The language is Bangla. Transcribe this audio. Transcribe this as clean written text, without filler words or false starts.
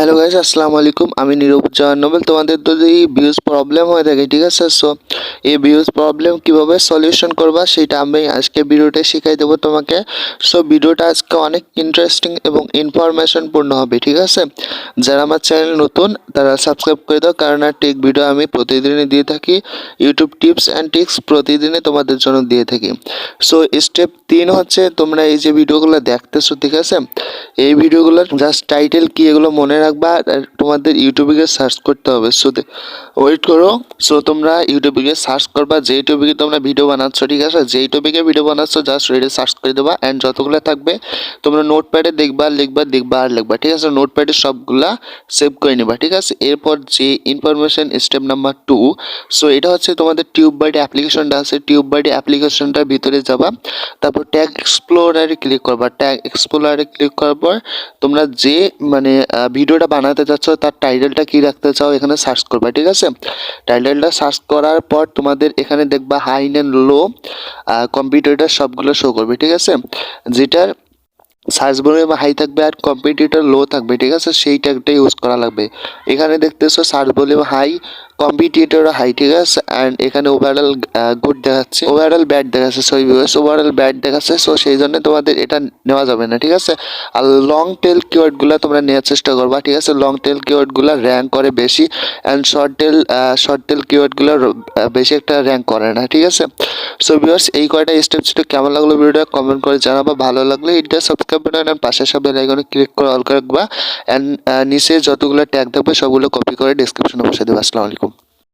হ্যালো গাইস, আসসালামু আলাইকুম। আমি নিরুপজান নোবেল। তোমাদের যদি ভিউজ প্রবলেম হয়ে থাকে, ঠিক আছে, সো এই ভিউজ প্রবলেম কিভাবে সলিউশন করবা সেটা আমি আজকে ভিডিওতে শিখাই দেবো তোমাকে। সো ভিডিওটা আজকে অনেক ইন্টারেস্টিং এবং ইনফরমেশন পূর্ণ হবে, ঠিক আছে। যারা আমার চ্যানেল নতুন তারা সাবস্ক্রাইব করে দাও, কারণ আর টেক ভিডিও আমি প্রতিদিনই দিয়ে থাকি। ইউটিউব টিপস অ্যান্ড ট্রিক্স প্রতিদিনই তোমাদের জন্য দিয়ে থাকি। সো স্টেপ 3 হচ্ছে, তোমরা এই যে ভিডিওগুলো দেখতেছো, ঠিক আছে, এই ভিডিওগুলোর জাস্ট টাইটেল কি এগুলো মনে রাখবা, আর তোমাদের ইউটিউবে গিয়ে সার্চ করতে হবে। সো ওয়েট করো। সো তোমরা ইউটিউবে গিয়ে সার্চ করবা যেই টপিকে তোমরা ভিডিও বানাচ্ছ, ঠিক আছে, যেই টপিকে ভিডিও বানাচ্ছ জাস্ট রেডি সার্চ করে দেবা। অ্যান্ড যতগুলো থাকবে তোমরা নোটপ্যাডে দেখবা, লিখবা আর লিখবা, ঠিক আছে। নোটপ্যাডে সবগুলা সেভ করে নিবা, ঠিক আছে। এরপর যে ইনফরমেশন স্টেপ নাম্বার 2, সো এটা হচ্ছে তোমাদের টিউব বাডি অ্যাপ্লিকেশনটা আছে, টিউব বাডি অ্যাপ্লিকেশনটার ভিতরে যাবা, তারপর ট্যাগ এক্সপ্লোরারে ক্লিক করবা। ট্যাগ এক্সপ্লোরারে ক্লিক করার পর তোমরা যে ভিডিওটা বানাতে চাচ্ছ তার টাইটেলটা কি রাখতে চাও এখানে সার্চ করবা, ঠিক আছে। টাইটেলটা সার্চ করার পর তোমাদের এখানে দেখবা হাই অ্যান্ড লো কম্পিউটারটা সবগুলো শো করবে, ঠিক আছে। যেটার সার্চ ভলিউম হাই থাকবে আর কম্পিটিটর লো থাকবে, ঠিক আছে, সেই ট্যাগটা ইউজ করা লাগবে। এখানে দেখতেছো search volume high, competitor high, ঠিক আছে। অ্যান্ড এখানে ওভারঅল গুড দেখাচ্ছে, ওভারঅল ব্যাড দেখাচ্ছে, সরি ভিউয়ার্স, ওভারঅল ব্যাড দেখাচ্ছে। সো সেই জন্য তোমাদের এটা নেওয়া যাবে না, ঠিক আছে। আর লং টেল কিওয়ার্ডগুলো তোমরা নেওয়ার চেষ্টা করবা, ঠিক আছে। লং টেল কিওয়ার্ডগুলো র্যাঙ্ক করে বেশি, অ্যান্ড শর্ট টেল কিওয়ার্ডগুলো বেশি একটা র্যাঙ্ক করে না, ঠিক আছে। সো ভিউয়ার্স, এই কয়টা স্টেপ ছিল। কেমন লাগলো ভিডিওটা কমেন্ট করে জানাবা। ভালো লাগলে এটা সাবস্ক্রাইব বাটন আর পাশে সব বেল আইকনে ক্লিক করে অল করে রাখবা। অ্যান্ড নিচে যতগুলো ট্যাগ থাকবে সবগুলো কপি করে ডেসক্রিপশনে বসে দেবো। আসসালামু আলাইকুম।